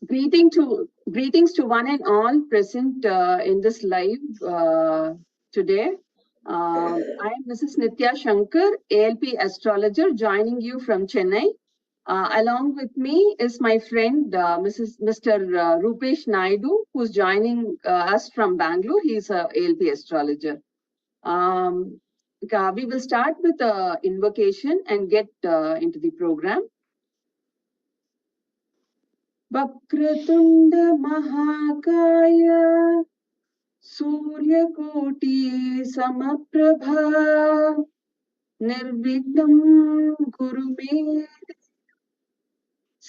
Greetings to one and all present in this live today. I am Mrs. Nithya Shankar, ALP Astrologer, joining you from Chennai. Along with me is my friend Mr. Roopesh Naidu, who's joining us from Bangalore. He's a ALP Astrologer. We will start with the invocation and get into the program. Vakratunda महाकाय सूर्यकोटि समप्रभा निर्विघ्नं कुरु मे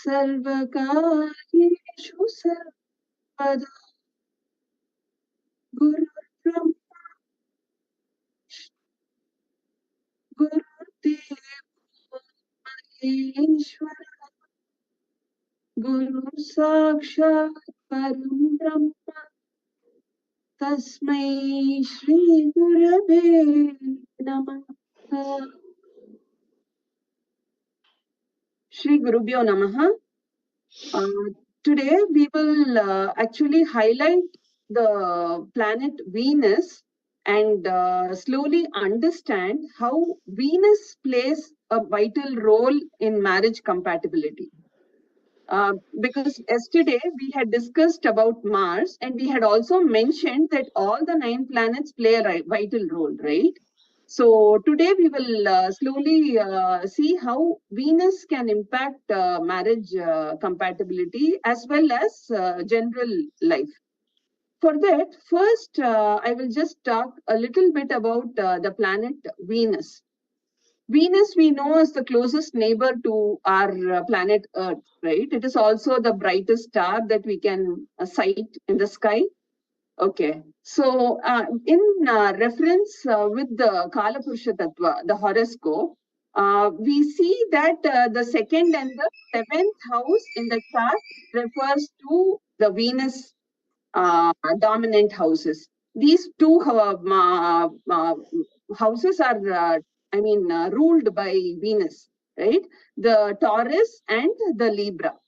सर्वकार्येषु सर्वदा गुरुर्ब्रह्मा गुरुर्देवो महेश्वरः गुरु साक्षात् परं ब्रह्म तस्मै श्री गुरवे नमः. Shri Gurubhyo Namaha. Today we will actually highlight the planet Venus and slowly understand how Venus plays a vital role in marriage compatibility. Because yesterday we had discussed about Mars and we had also mentioned that all the 9 planets play a vital role, right? So today we will slowly see how Venus can impact marriage compatibility as well as general life. For that, first I will just talk a little bit about the planet Venus. Venus we know is the closest neighbor to our planet Earth, right? It is also the brightest star that we can sight in the sky. Okay, so in reference with the Kala Purusha Tattva, the horoscope, we see that the 2nd and the 7th house in the chart refers to the Venus dominant houses. These 2 houses are ruled by Venus, right? The Taurus and the Libra.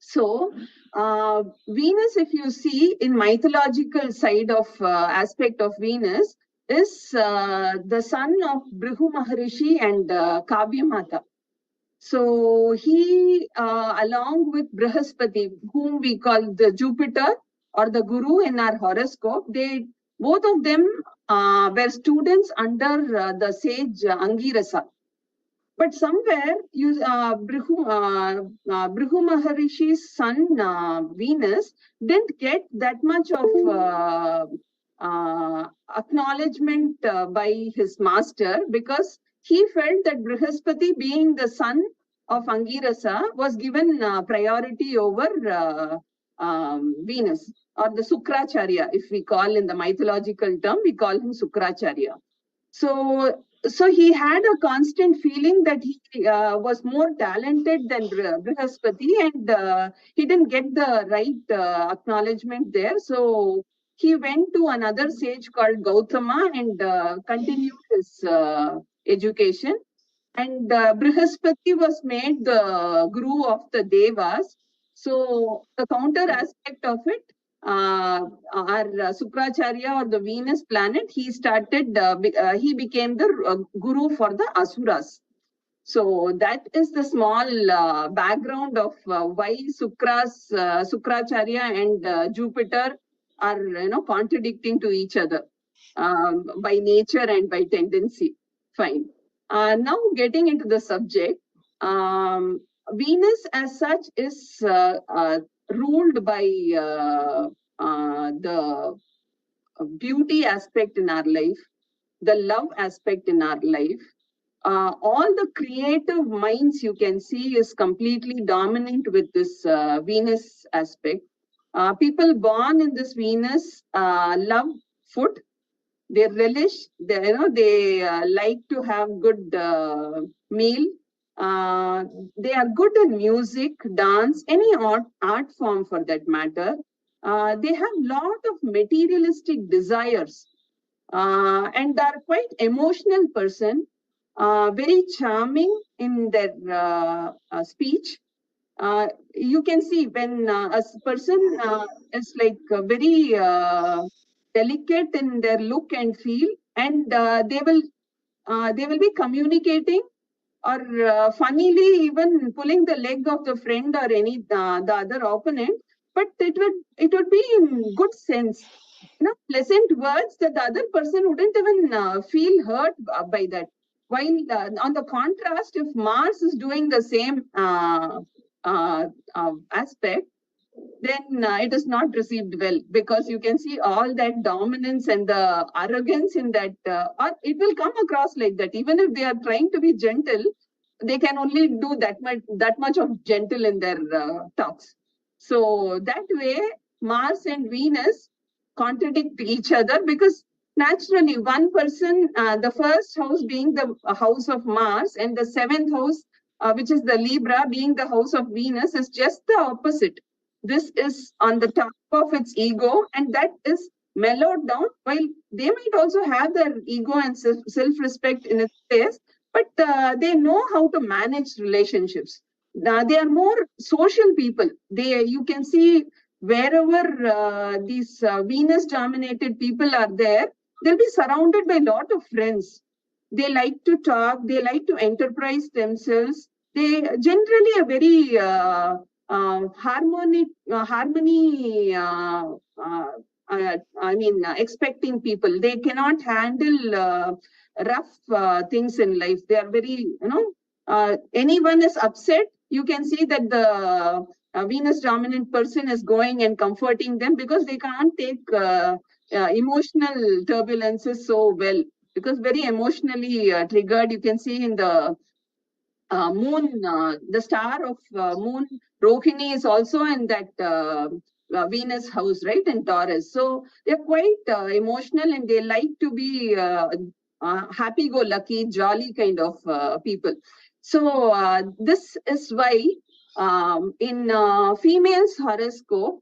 So, Venus, if you see in mythological side of aspect of Venus, is the son of Bhrigu Maharishi and Kavya Mata. So, he, along with Brihaspati, whom we call the Jupiter or the Guru in our horoscope, both of them were students under the sage Angirasa. But somewhere, Bhrigu Maharishi's son Venus didn't get that much of acknowledgement by his master, because he felt that Brihaspati, being the son of Angirasa, was given priority over Venus, or the Sukracharya, if we call in the mythological term, we call him Sukracharya. So he had a constant feeling that he was more talented than Brihaspati, and he didn't get the right acknowledgement there. So he went to another sage called Gautama and continued his education. And Brihaspati was made the guru of the Devas. So the counter aspect of it, our Sukracharya, or the Venus planet, he became the guru for the Asuras. So that is the small background of why Sukracharya and Jupiter are contradicting to each other by nature and by tendency. Fine. Now getting into the subject, Venus as such is ruled by the beauty aspect in our life, the love aspect in our life. All the creative minds you can see is completely dominant with this Venus aspect. People born in this Venus love food. They relish, they like to have good meal. They are good in music, dance, any art form for that matter. They have lot of materialistic desires and are quite emotional person, very charming in their speech. you can see when a person is like very delicate in their look and feel, and they will be communicating or funnily even pulling the leg of the friend or any the other opponent, but it would be in good sense, pleasant words that the other person wouldn't even feel hurt by that. While on the contrast, if Mars is doing the same aspect, then it is not received well, because you can see all that dominance and the arrogance in that, or it will come across like that. Even if they are trying to be gentle, they can only do that much of gentle in their talks. So that way, Mars and Venus contradict each other, because naturally one person, the first house being the house of Mars, and the seventh house, which is the Libra, being the house of Venus, is just the opposite. This is on the top of its ego, and that is mellowed down. While they might also have their ego and self-respect in its place, but they know how to manage relationships. They are more social people. You can see wherever these Venus-dominated people are there, they'll be surrounded by a lot of friends. They like to talk. They like to enterprise themselves. They generally are very harmony. Expecting people. They cannot handle rough things in life. They are very, anyone is upset, you can see that the Venus dominant person is going and comforting them, because they can't take emotional turbulences so well, because very emotionally triggered. You can see in the moon, the star of moon, Rohini, is also in that Venus house, right, in Taurus. So they're quite emotional, and they like to be happy-go-lucky, jolly kind of people. So this is why in females' horoscope,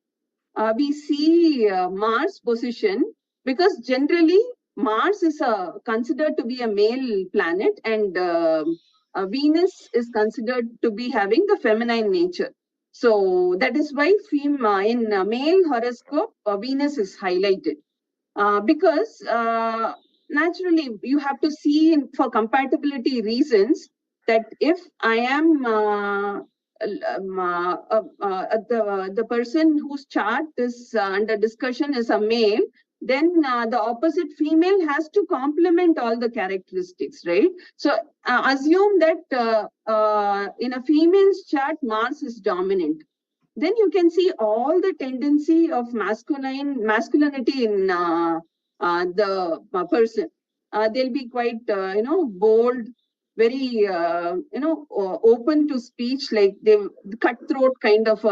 we see Mars position, because generally Mars is considered to be a male planet, and Venus is considered to be having the feminine nature. So that is why in male horoscope, Venus is highlighted. Because naturally you have to see for compatibility reasons that if I am the person whose chart is under discussion is a male, then the opposite female has to complement all the characteristics, right? So assume that in a female's chart, Mars is dominant. Then you can see all the tendency of masculinity in the person. They'll be quite, bold, very, open to speech, like the cutthroat kind of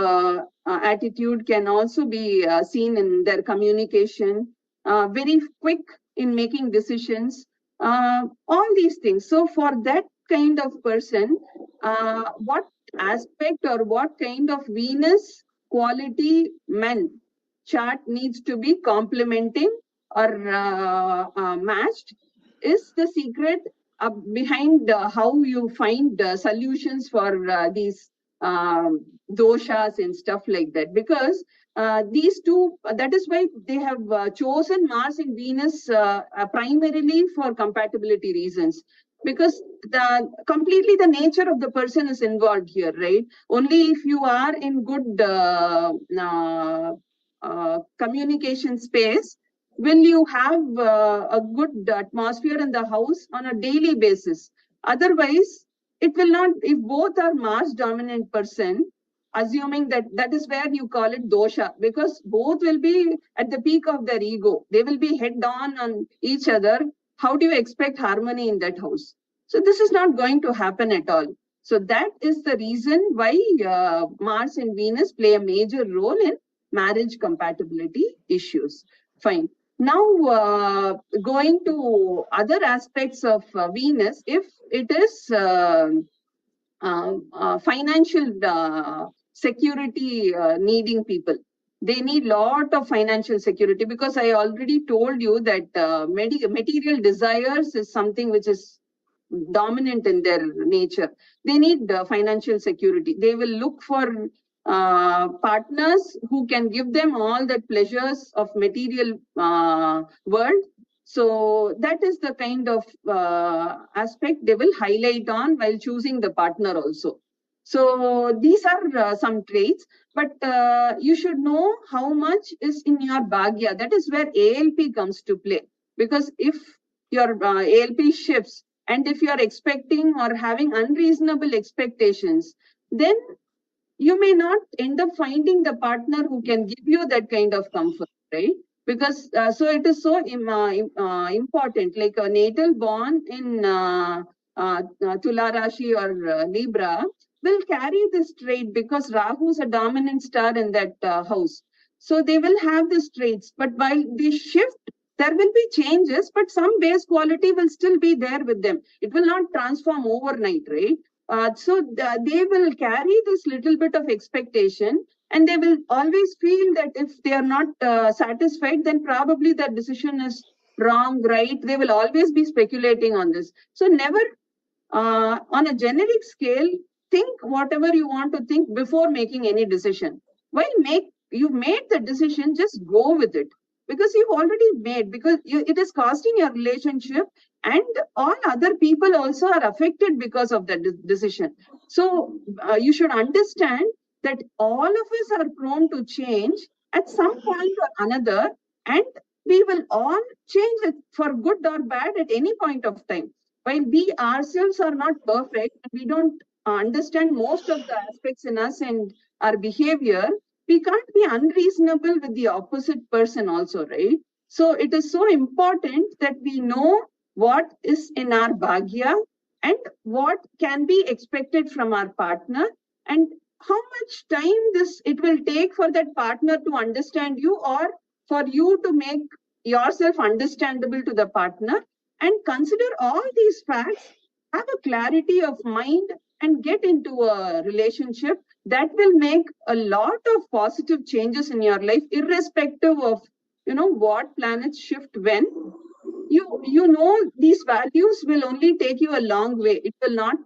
attitude can also be seen in their communication, very quick in making decisions, all these things. So for that kind of person, what aspect or what kind of Venus quality men chart needs to be complementing or matched is the secret behind how you find solutions for these doshas and stuff like that. Because these two, that is why they have chosen Mars and Venus primarily for compatibility reasons. Because completely the nature of the person is involved here, right? Only if you are in good communication space will you have a good atmosphere in the house on a daily basis. Otherwise, it will not. If both are Mars dominant person, assuming that is where you call it dosha, because both will be at the peak of their ego. They will be head on each other. How do you expect harmony in that house? So this is not going to happen at all. So that is the reason why Mars and Venus play a major role in marriage compatibility issues. Fine. Now, going to other aspects of Venus, if it is financial security needing people, they need lot of financial security, because I already told you that material desires is something which is dominant in their nature. They need financial security. They will look for partners who can give them all the pleasures of material world. So that is the kind of aspect they will highlight on while choosing the partner also. So these are some traits, but you should know how much is in your bhagya. That is where ALP comes to play. Because if your ALP shifts and if you are expecting or having unreasonable expectations, then you may not end up finding the partner who can give you that kind of comfort, right? Because so it is so important. Like a natal born in Tula Rashi or Libra will carry this trait because Rahu is a dominant star in that house. So they will have these traits. But while they shift, there will be changes, but some base quality will still be there with them. It will not transform overnight, right? They will carry this little bit of expectation, and they will always feel that if they are not satisfied, then probably that decision is wrong, right? They will always be speculating on this. So never on a generic scale, think whatever you want to think before making any decision. While you've made the decision, just go with it, because you've already made, because it is costing your relationship, and all other people also are affected because of that decision. So you should understand that all of us are prone to change at some point or another, and we will all change it for good or bad at any point of time. While we ourselves are not perfect, we don't understand most of the aspects in us and our behavior, we can't be unreasonable with the opposite person also, right? So it is so important that we know what is in our bhagya and what can be expected from our partner, and how much time it will take for that partner to understand you, or for you to make yourself understandable to the partner. And consider all these facts, have a clarity of mind, and get into a relationship that will make a lot of positive changes in your life, irrespective of what planets shift when. These values will only take you a long way. It will not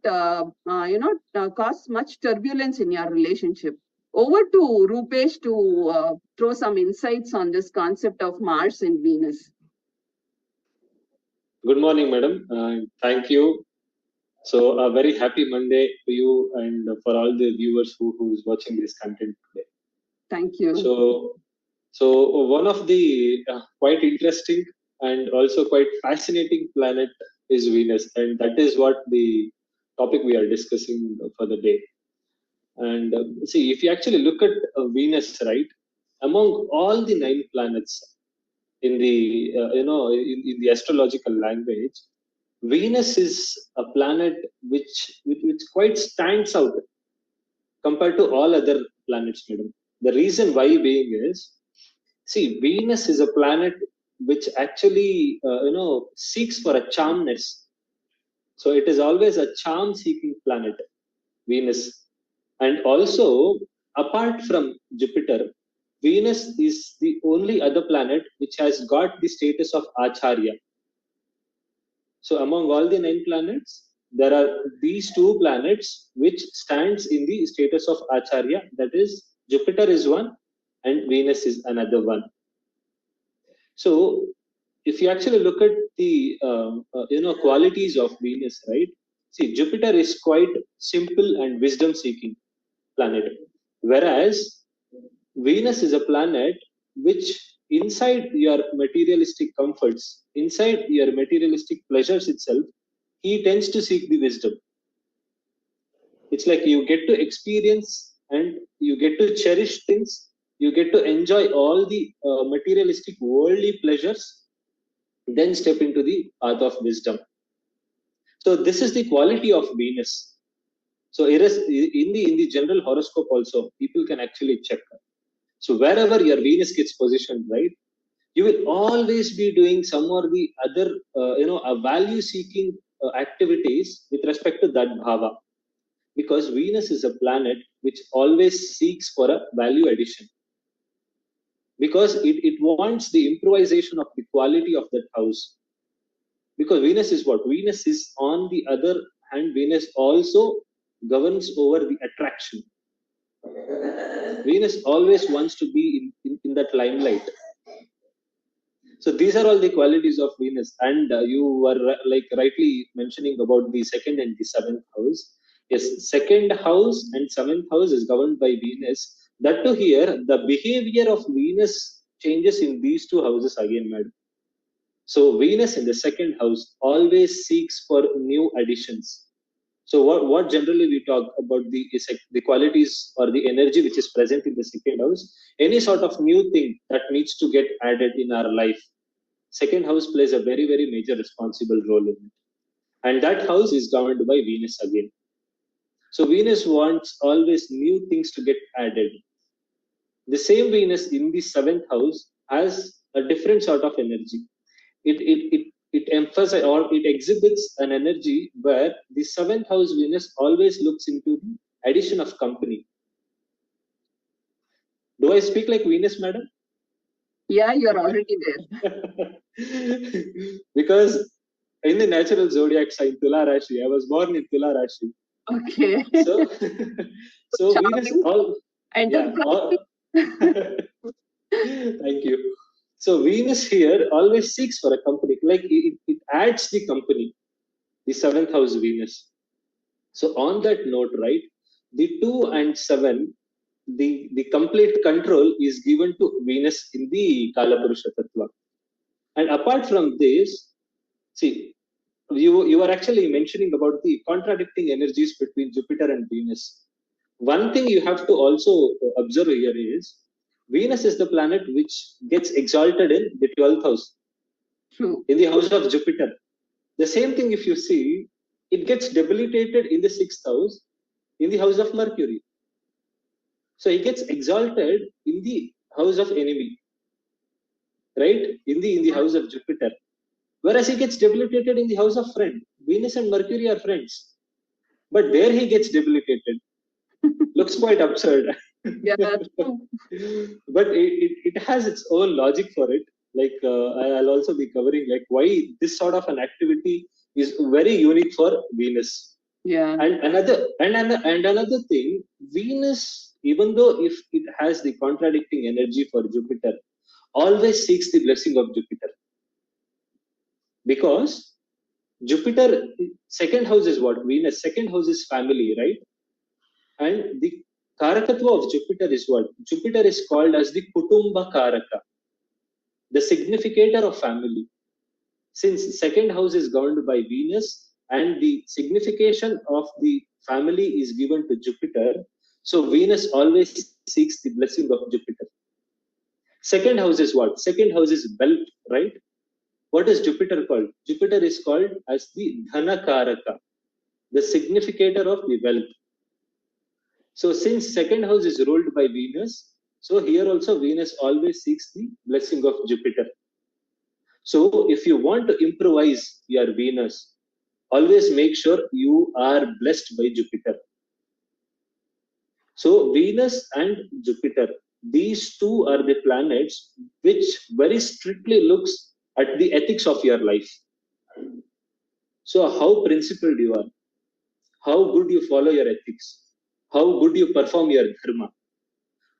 cause much turbulence in your relationship. Over to Roopesh to throw some insights on this concept of Mars and Venus. Good morning, madam. Thank you. So a very happy Monday to you and for all the viewers who is watching this content today. Thank you. So one of the quite interesting and also quite fascinating planet is Venus, and that is what the topic we are discussing for the day. And see, if you actually look at Venus, right, among all the 9 planets in the in the astrological language, Venus is a planet which quite stands out compared to all other planets, madam. The reason why being is, see, Venus is a planet which actually seeks for a charmness. So it is always a charm-seeking planet, Venus. And also, apart from Jupiter, Venus is the only other planet which has got the status of Acharya. So among all the 9 planets, there are these 2 planets which stands in the status of Acharya. That is, Jupiter is one and Venus is another one. So if you actually look at the qualities of Venus, right? See, Jupiter is quite simple and wisdom-seeking planet, whereas Venus is a planet which, inside your materialistic comforts, inside your materialistic pleasures itself, he tends to seek the wisdom. It's like you get to experience and you get to cherish things, you get to enjoy all the materialistic worldly pleasures, then step into the path of wisdom. So this is the quality of Venus. So in the general horoscope also, people can actually check. So wherever your Venus gets positioned, right, you will always be doing some or the other, value-seeking activities with respect to that bhava, because Venus is a planet which always seeks for a value addition, because it wants the improvisation of the quality of that house. Because Venus is what? Venus is, on the other hand, Venus also governs over the attraction. Venus always wants to be in that limelight. So these are all the qualities of Venus. And you were like rightly mentioning about the second and the seventh house. Yes, second house and seventh house is governed by Venus. That to here, the behavior of Venus changes in these two houses again, madam. So Venus in the second house always seeks for new additions. So what generally we talk about the qualities or the energy which is present in the second house, any sort of new thing that needs to get added in our life. Second house plays a very, very major responsible role in it. And that house is governed by Venus again. So Venus wants always new things to get added. The same Venus in the seventh house has a different sort of energy. It emphasizes or it exhibits an energy where the seventh house Venus always looks into the addition of company. Do I speak like Venus, madam? Yeah, you're already there. Because in the natural zodiac sign Tula Rashi, I was born in Tula Rashi. Okay. So, so Venus all, thank you. So Venus here always seeks for a company, like it adds the company, the seventh house Venus. So on that note, right, the 2 and 7, the complete control is given to Venus in the Kalapurusha Tattva. And apart from this, see, you are actually mentioning about the contradicting energies between Jupiter and Venus. One thing you have to also observe here is Venus is the planet which gets exalted in the 12th house. True. In the house of Jupiter. The same thing, if you see, it gets debilitated in the 6th house, in the house of Mercury. So it gets exalted in the house of enemy, right? In the house of Jupiter. Whereas he gets debilitated in the house of friend. Venus and Mercury are friends. But there he gets debilitated. Looks quite absurd. Yeah, true. But it has its own logic for it. Like I'll also be covering like why this sort of an activity is very unique for Venus. Yeah. And another thing, Venus, even though if it has the contradicting energy for Jupiter, always seeks the blessing of Jupiter. Because Jupiter, second house is what? Venus, second house is family, right? And the Karakatva of Jupiter is what? Jupiter is called as the Kutumba Karaka, the significator of family. Since second house is governed by Venus and the signification of the family is given to Jupiter, so Venus always seeks the blessing of Jupiter. Second house is what? Second house is wealth, right? What is Jupiter called? Jupiter is called as the Dhanakaraka, the significator of the wealth. So since second house is ruled by Venus, so here also Venus always seeks the blessing of Jupiter. So if you want to improvise your Venus, always make sure you are blessed by Jupiter. So Venus and Jupiter, these two are the planets which very strictly looks at the ethics of your life. So how principled you are, how good you follow your ethics, how good you perform your dharma.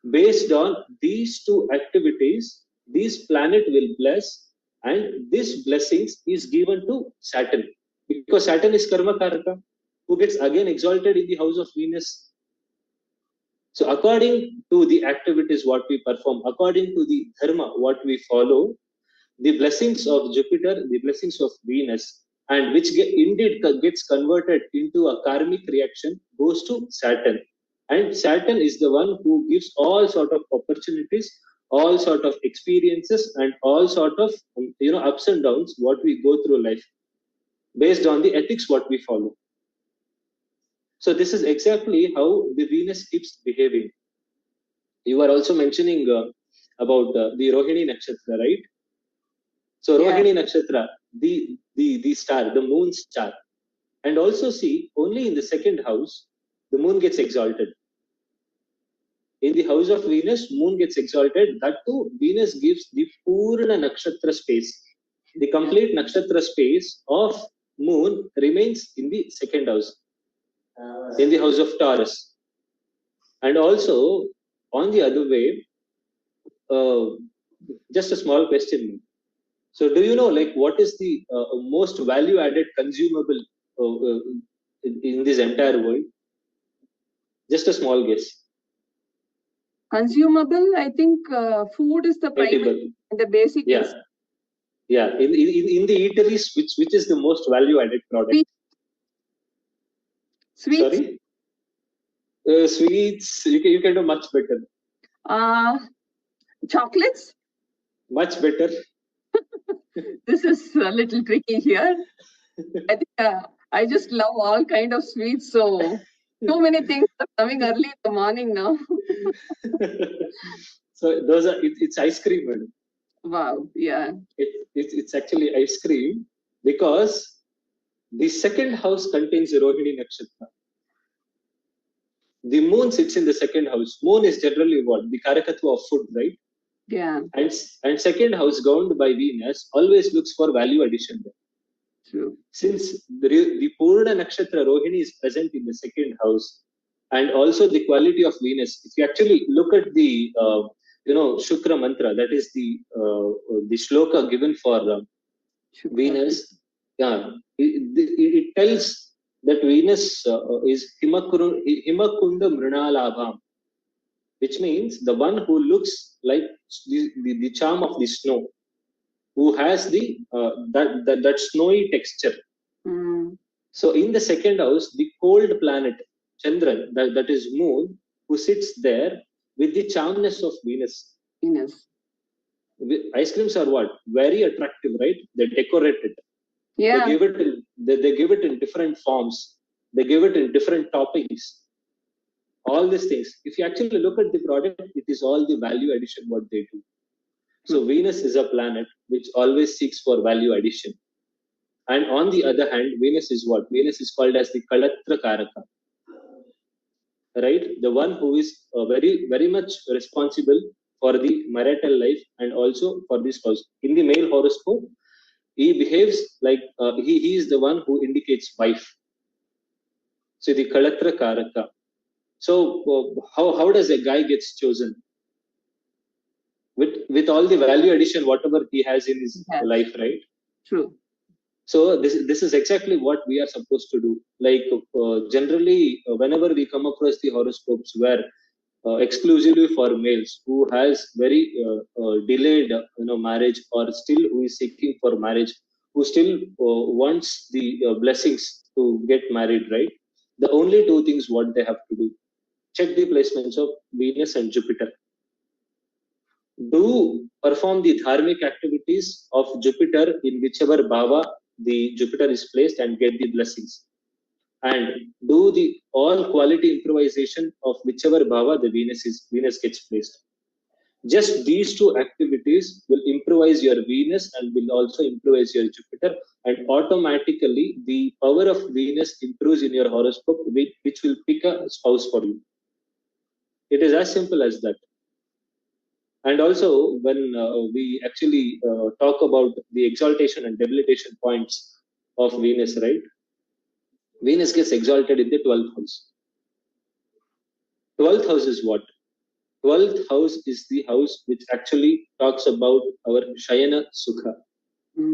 Based on these two activities, this planet will bless, and this blessings is given to Saturn. Because Saturn is Karma Karaka, who gets again exalted in the house of Venus. So according to the activities what we perform, according to the dharma what we follow, the blessings of Jupiter, the blessings of Venus, and which indeed gets converted into a karmic reaction, goes to Saturn. And Saturn is the one who gives all sort of opportunities, all sort of experiences, and all sort of ups and downs what we go through life, based on the ethics what we follow. So this is exactly how the Venus keeps behaving. You were also mentioning about the Rohini Nakshatra, right? So Rohini Nakshatra, the star, the moon star. And also see, only in the second house, the moon gets exalted. In the house of Venus, moon gets exalted. That too, Venus gives the Purna Nakshatra space. the complete nakshatra space of moon remains in the second house, in the house of Taurus. And also, on the other way, just a small question. So, do you know, like, what is the most value-added consumable in this entire world? Just a small guess. Consumable, I think food is the primary, the basic. Yeah. Is... Yeah. In the eateries, which is the most value-added product? Sweets. Sorry? Sweets, you can do much better. Chocolates? Much better. This is a little tricky here. I think I just love all kind of sweets, so too many things are coming early in the morning now. So those are it's ice cream. Wow, yeah. It's actually ice cream because the second house contains Rohini Nakshatra. The moon sits in the second house. Moon is generally what? The karakatva of food, right? Yeah. And second house governed by Venus always looks for value addition there. True. Since the Purna Nakshatra Rohini is present in the second house, and also the quality of Venus. If you actually look at the Shukra mantra, that is the shloka given for Venus. Yeah, it tells that Venus is Himakunda Mrinalabham, which means the one who looks like the charm of the snow, who has the that snowy texture. Mm. So in the second house, the cold planet Chandran, that is moon, who sits there with the charmness of Venus. Venus. Ice creams are what? Very attractive, right? They decorate it. Yeah. They give it in different forms. They give it in different toppings. All these things. If you actually look at the product, it is all the value addition what they do. So Venus is a planet which always seeks for value addition. And on the other hand, Venus is what? Venus is called as the Kalatra Karaka. Right? The one who is very, very much responsible for the marital life and also for this house. In the male horoscope, he behaves like he is the one who indicates wife. So the Kalatra Karaka. So how does a guy gets chosen? With all the value addition, whatever he has in his life, right? True. So this is exactly what we are supposed to do. Like generally, whenever we come across the horoscopes where exclusively for males who has very delayed marriage, or still who is seeking for marriage, who still wants the blessings to get married, right? The only two things what they have to do: check the placements of Venus and Jupiter. Do perform the dharmic activities of Jupiter in whichever bhava the Jupiter is placed and get the blessings, and do the all quality improvisation of whichever bhava the Venus gets placed. Just these two activities will improvise your Venus and will also improvise your Jupiter, and automatically the power of Venus improves in your horoscope, which will pick a spouse for you. It is as simple as that. And also, when we actually talk about the exaltation and debilitation points of Venus, right? Venus gets exalted in the 12th house. 12th house is what? 12th house is the house which actually talks about our Shayana Sukha.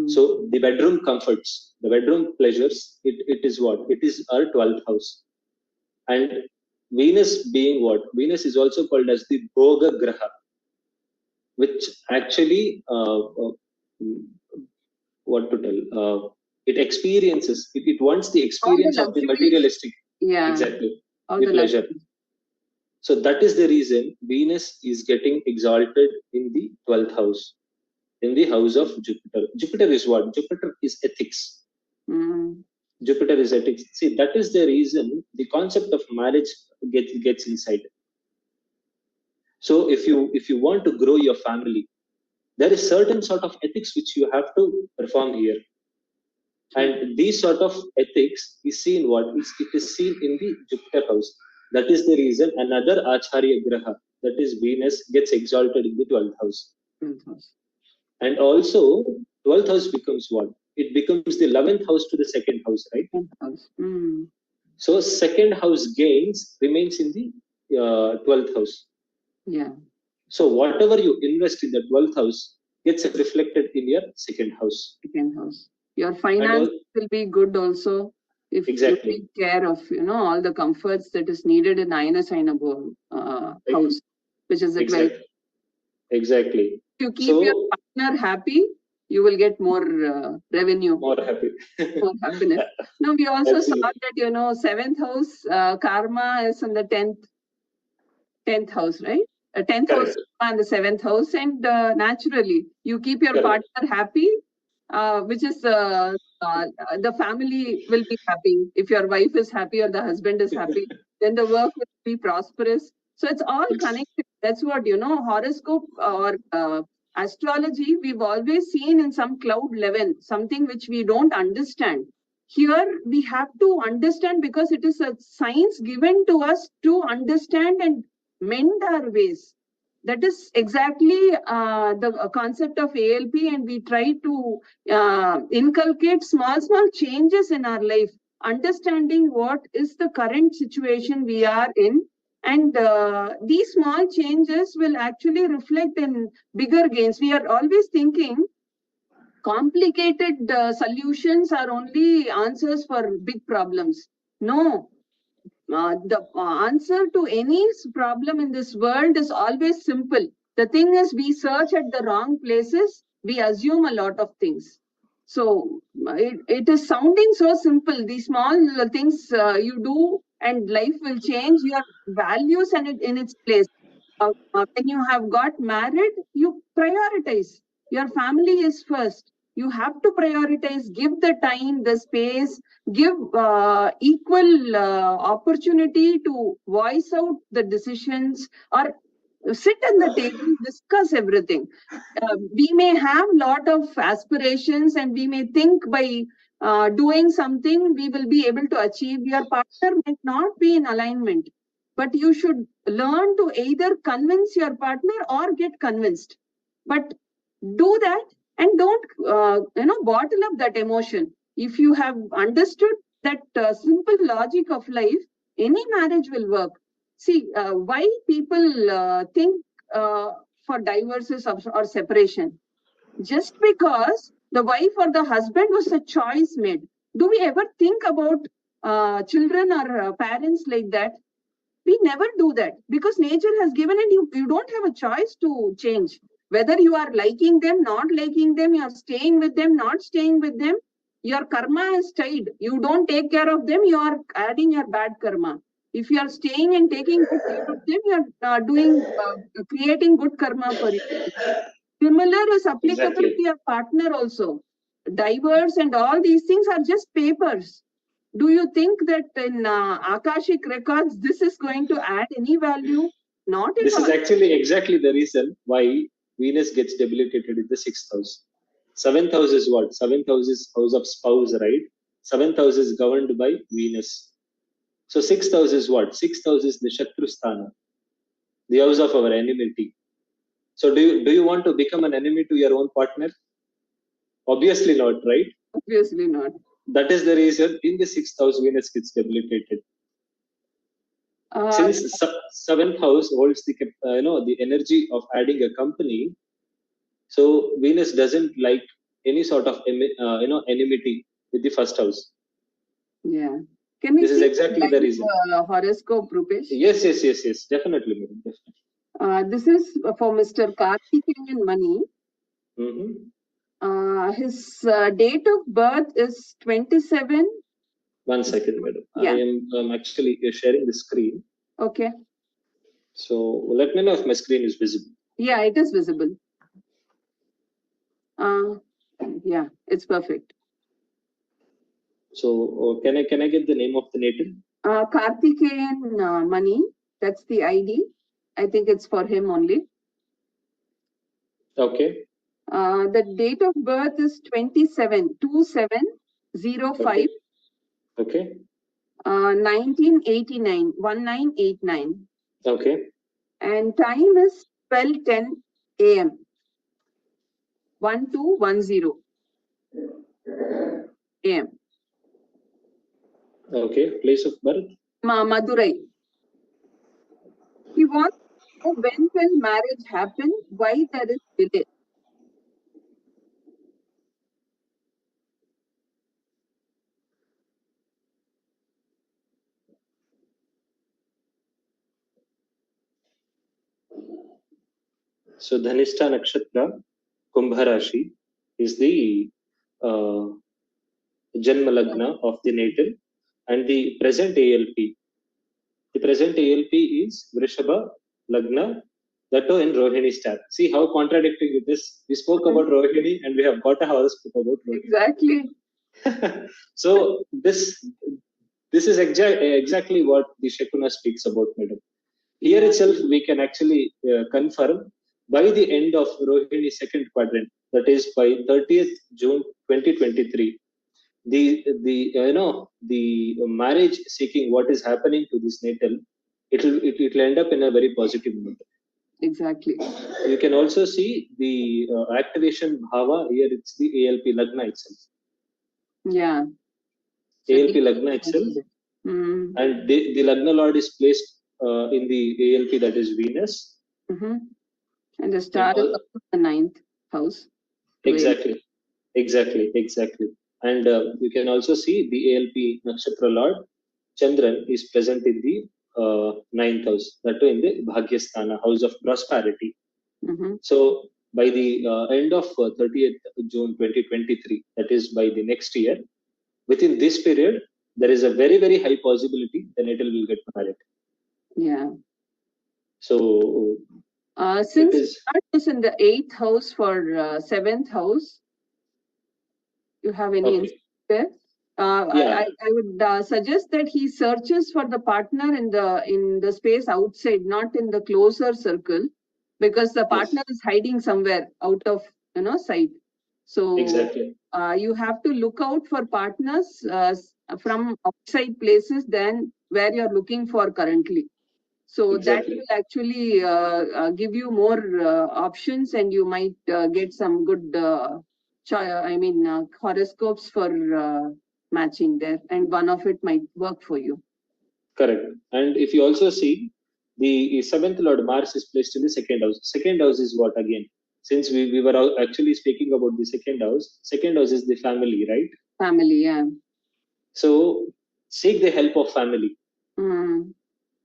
So the bedroom comforts, the bedroom pleasures, it is what? It is our 12th house. And Venus being what? Venus is also called as the Bhoga Graha, which actually, what to tell? It experiences, it wants the experience of the materialistic. Yeah. Exactly. The pleasure. So that is the reason Venus is getting exalted in the 12th house, in the house of Jupiter. Jupiter is what? Jupiter is ethics. Jupiter is ethics. See, that is the reason the concept of marriage gets inside. So if you want to grow your family, there is certain sort of ethics which you have to perform here. And these sort of ethics is seen what? It is seen in the Jupiter house. That is the reason another Acharya Graha, that is Venus, gets exalted in the 12th house. And also, 12th house becomes what? It becomes the 11th house to the second house, right? So second house gains remains in the 12th house. Yeah. So whatever you invest in the 12th house gets reflected in your second house. Second house. Your finance will be good also if you take care of, all the comforts that is needed in Ayana Sainabo house, which is the 12th. Exactly. If you keep your partner happy, you will get more revenue. More happy. More happiness. Now, we also saw that, 7th house, karma is in the 10th house, right? 10th house and the 7th house. And naturally, you keep your partner happy, which is the family will be happy. If your wife is happy or the husband is happy, then the work will be prosperous. So it's all connected. That's what, horoscope or astrology, we've always seen in some cloud level, something which we don't understand. Here we have to understand because it is a science given to us to understand and mend our ways. That is exactly the concept of ALP, and we try to inculcate small changes in our life, understanding what is the current situation we are in. And these small changes will actually reflect in bigger gains. We are always thinking complicated solutions are only answers for big problems. No, the answer to any problem in this world is always simple. The thing is, we search at the wrong places, we assume a lot of things. So it is sounding so simple. These small things you do and life will change your values and it in its place. When you have got married, you prioritize. Your family is first. You have to prioritize, give the time, the space, give equal opportunity to voice out the decisions or sit at the table, discuss everything. We may have a lot of aspirations and we may think by doing something we will be able to achieve. Your partner might not be in alignment, but you should learn to either convince your partner or get convinced. But do that and don't bottle up that emotion. If you have understood that simple logic of life, any marriage will work. See, why people think for divorces or separation? Just because the wife or the husband was a choice made. Do we ever think about children or parents like that? We never do that because nature has given it. You don't have a choice to change. Whether you are liking them, not liking them, you are staying with them, not staying with them, your karma is tied. You don't take care of them, you are adding your bad karma. If you are staying and taking good care of them, you are creating good karma for you. Similar is applicable to your partner also. Divorce and all these things are just papers. Do you think that in Akashic records, this is going to add any value? Not at all. This is actually exactly the reason why Venus gets debilitated in the 6th house. 7th house is what? 7th house is house of spouse, right? 7th house is governed by Venus. So 6th house is what? 6th house is the Shatrusthana, the house of our enmity. So do you want to become an enemy to your own partner? Obviously not, right? Obviously not. That is the reason in the 6th house Venus gets debilitated. Since 7th house holds the the energy of adding a company, so Venus doesn't like any sort of enmity with the 1st house. Yeah. Can we this is exactly the reason. Horoscope, Roopesh? Yes, definitely. This is for Mr. Karthikeyan Mani. His date of birth is 27. 1 second, madam. Yeah. I'm actually sharing the screen. Okay. So let me know if my screen is visible. Yeah, it is visible. Yeah, it's perfect. So can I get the name of the native? Karthikeyan Mani. That's the ID. I think it's for him only. Okay. The date of birth is 27/27/05. Okay. 1989. 1989. Okay. And time is 12:10 a.m. 1210. AM. Okay, place of birth? Madurai. He wants to know when will marriage happen, why there is delay. So Dhanishta Nakshatra, Kumbha Rashi is the Janma Lagna of the natal, and the present ALP. The present ALP is Vrishabha Lagna, that too in Rohini star. See how contradicting it is. We spoke about Rohini and we have got a horoscope about Rohini. Exactly. So this is exactly what the Shakuna speaks about, madam. Here itself, we can actually confirm by the end of Rohini second quadrant, that is by 30th June 2023, the marriage seeking what is happening to this natal, it'll end up in a very positive mood. Exactly. You can also see the activation bhava here. It's the ALP Lagna itself. Yeah. ALP Lagna itself, and the Lagna Lord is placed in the ALP, that is Venus. And the star is the 9th house. Exactly. And you can also see the ALP Nakshatra Lord Chandran is present in the 9th house, that too in the Bhagyasthana, house of prosperity. So by the end of 30th June 2023, that is by the next year, within this period, there is a very, very high possibility the natal will get married. Yeah. So since Start is in the 8th house for 7th house, you have any insight there? I would suggest that he searches for the partner in the space outside, not in the closer circle, because the partner is hiding somewhere out of sight. So you have to look out for partners from outside places than where you're looking for currently. So that will actually give you more options, and you might get some good horoscopes for matching there, and one of it might work for you. Correct. And if you also see, the 7th Lord Mars is placed in the 2nd house. 2nd house is what again? Since we were actually speaking about the 2nd house is the family, right? Family, yeah. So seek the help of family.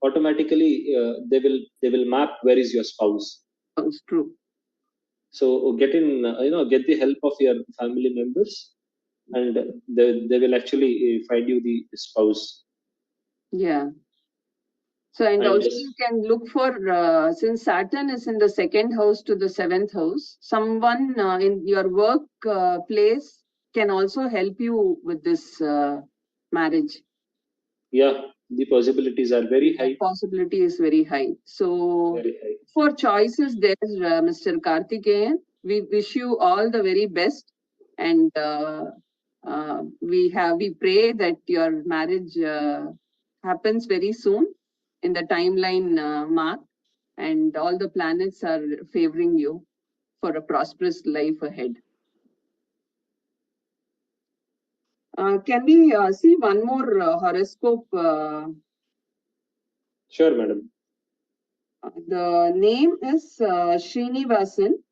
Automatically, they will map where is your spouse. That's true. So get the help of your family members, and they will actually find you the spouse. Yeah. So, and also you can look for, since Saturn is in the 2nd house to the 7th house, someone in your work place can also help you with this marriage. Yeah, the possibilities are very high. The possibility is very high. So, very high. For choices there, Mr. Karthikeyan, we wish you all the very best, and we pray that your marriage happens very soon in the timeline mark, and all the planets are favoring you for a prosperous life ahead. Can we see one more horoscope? Sure, madam. The name is Srinivasan.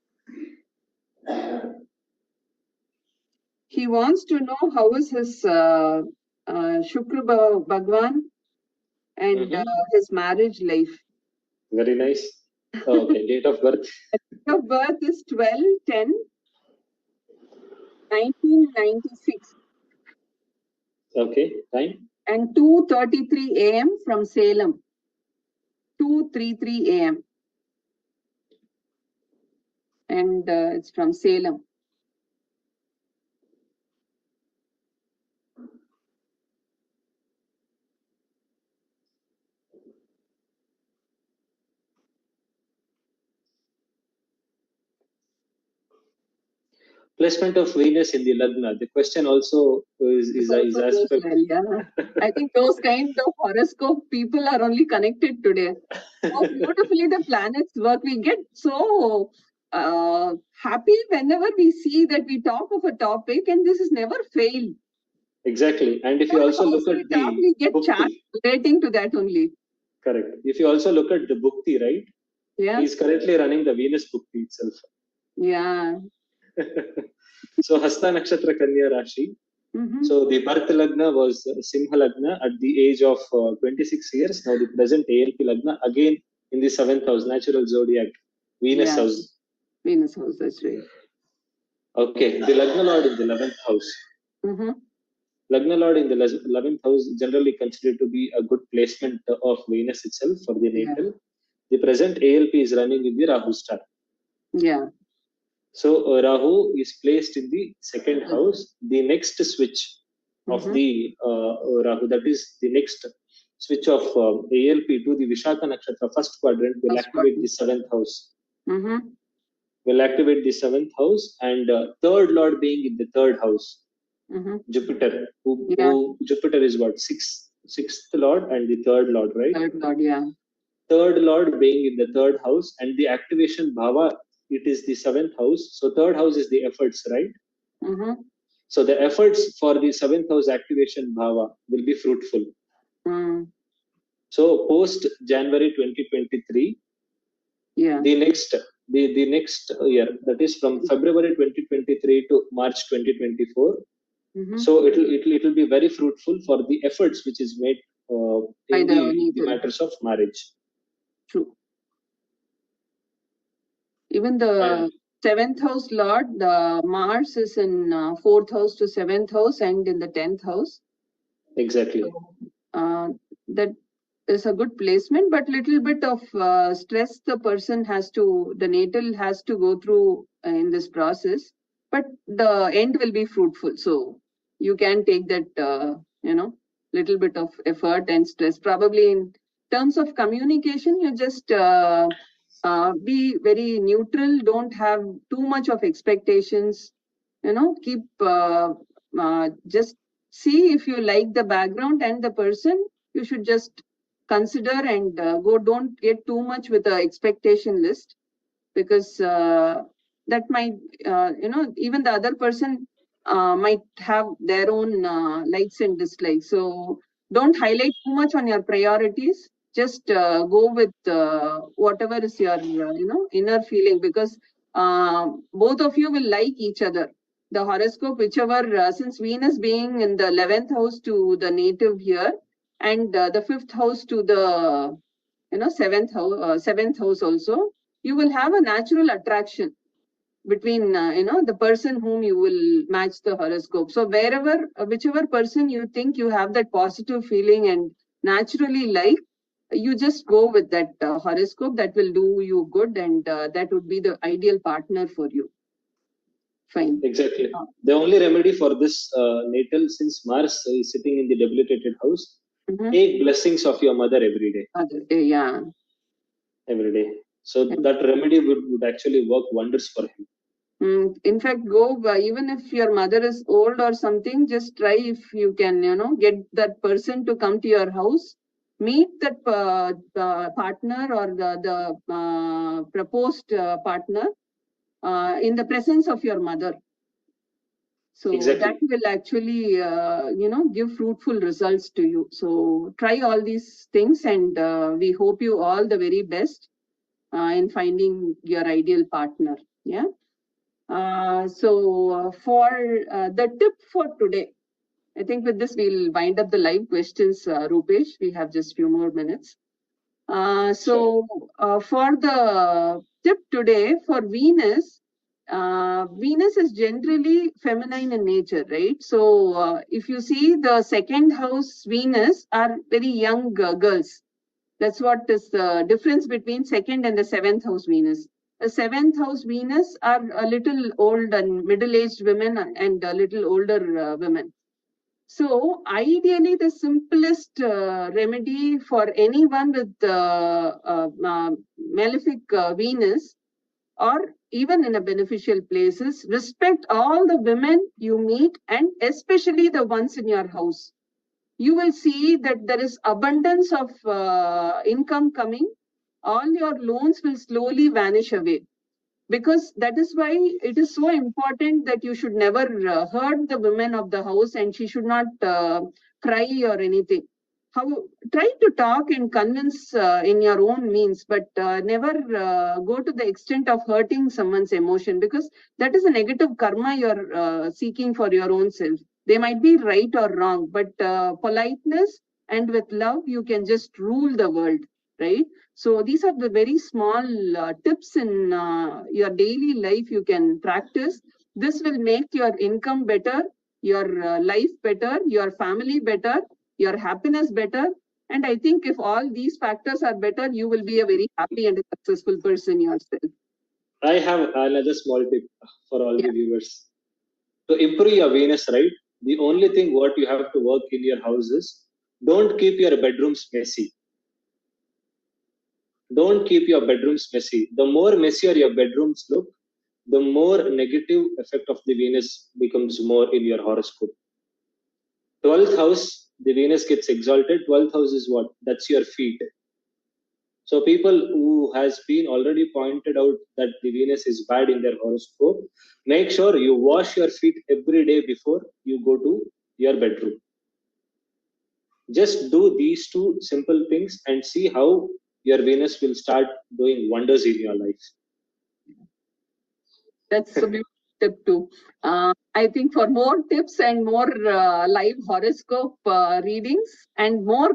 He wants to know how is his Shukra Bhagwan and his marriage life. Very nice. Okay, date of birth. Date of birth is 12/10/1996. Okay, time? And 2:33 a.m. from Salem. 2:33 a.m. And it's from Salem. Placement of Venus in the Lagna. The question also is asked. Well, yeah. I think those kind of horoscope people are only connected today. How beautifully the planets work. We get so happy whenever we see that we talk of a topic, and this has never failed. Exactly. And if you also look at the we get Bhukti, chat relating to that only. Correct. If you also look at the Bhukti, right? Yeah. He's currently running the Venus Bhukti itself. Yeah. So Hasta Nakshatra Kanya Rashi. So the birth Lagna was Simha Lagna at the age of 26 years. Now the present ALP Lagna again in the 7th house, natural zodiac, Venus house. Venus house, that's right. Okay, the Lagna Lord in the 11th house. Lagna Lord in the 11th house generally considered to be a good placement of Venus itself for the natal. The present ALP is running in the Rahu star. Yeah. So Rahu is placed in the 2nd house. The next switch of the Rahu, that is the next switch of ALP to the Vishaka Nakshatra first quadrant will activate the 7th house. Will activate the 7th house, and third Lord being in the 3rd house. Jupiter, who Jupiter is what, sixth Lord and the 3rd Lord, right? 3rd Lord, yeah. 3rd Lord being in the 3rd house, and the activation bhava, it is the 7th house. So 3rd house is the efforts, right? So the efforts for the 7th house activation bhava will be fruitful. So post January 2023, the next year, that is from February 2023 to March 2024. So it will be very fruitful for the efforts which is made in the matters of marriage. True. Even the 7th house Lord, the Mars is in 4th house to 7th house and in the 10th house. Exactly. So, that is a good placement, but little bit of stress the person the natal has to go through in this process. But the end will be fruitful. So you can take that, little bit of effort and stress. Probably in terms of communication, you just be very neutral. Don't have too much of expectations. Keep just see if you like the background and the person. You should just consider and go. Don't get too much with the expectation list, because that might, even the other person might have their own likes and dislikes. So don't highlight too much on your priorities. Just go with whatever is your, inner feeling, because both of you will like each other. The horoscope, whichever, since Venus being in the 11th house to the native here, and the 5th house to the, 7th house also, you will have a natural attraction between, the person whom you will match the horoscope. So wherever, whichever person you think you have that positive feeling and naturally like, you just go with that horoscope. That will do you good, and that would be the ideal partner for you. Fine. Exactly. The only remedy for this natal, since Mars is sitting in the debilitated house, take blessings of your mother every day. Yeah. Every day. So that remedy would actually work wonders for him. In fact, go, even if your mother is old or something, just try if you can, get that person to come to your house, meet that partner or the proposed partner in the presence of your mother. So that will actually, give fruitful results to you. So try all these things, and we hope you all the very best in finding your ideal partner. Yeah. So for the tip for today, I think with this we'll wind up the live questions, Roopesh. We have just few more minutes. So for the tip today for Venus, Venus is generally feminine in nature, right? So if you see the 2nd house Venus are very young girls. That's what is the difference between 2nd and the 7th house Venus. The 7th house Venus are a little old and middle-aged women and a little older women. So ideally, the simplest remedy for anyone with malefic Venus, or even in a beneficial places, respect all the women you meet, and especially the ones in your house. You will see that there is abundance of income coming. All your loans will slowly vanish away, because that is why it is so important that you should never hurt the women of the house, and she should not cry or anything. Try to talk and convince in your own means, but never go to the extent of hurting someone's emotion, because that is a negative karma you're seeking for your own self. They might be right or wrong, but politeness and with love, you can just rule the world, right? So these are the very small tips in your daily life you can practice. This will make your income better, your life better, your family better, your happiness better. And I think if all these factors are better, you will be a very happy and a successful person yourself. I have another small tip for all the viewers. To improve your Venus, right? The only thing what you have to work in your house is, don't keep your bedrooms messy. Don't keep your bedrooms messy. The more messier your bedrooms look, the more negative effect of the Venus becomes more in your horoscope. 12th house, the Venus gets exalted. 12th house is what? That's your feet. So people who has been already pointed out that the Venus is bad in their horoscope, make sure you wash your feet every day before you go to your bedroom. Just do these two simple things and see how your Venus will start doing wonders in your life. That's a beautiful tip too. I think for more tips and more live horoscope readings and more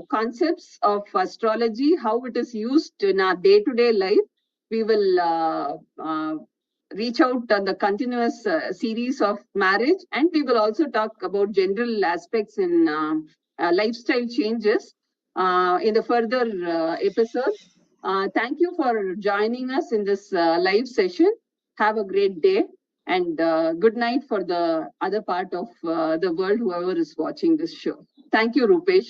concepts of astrology, how it is used in our day-to-day life, we will reach out on the continuous series of marriage, and we will also talk about general aspects in lifestyle changes in the further episodes. Thank you for joining us in this live session. Have a great day, and good night for the other part of the world, whoever is watching this show. Thank you, Roopesh.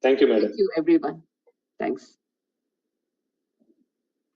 Thank you, madam. Thank you, everyone. Thanks.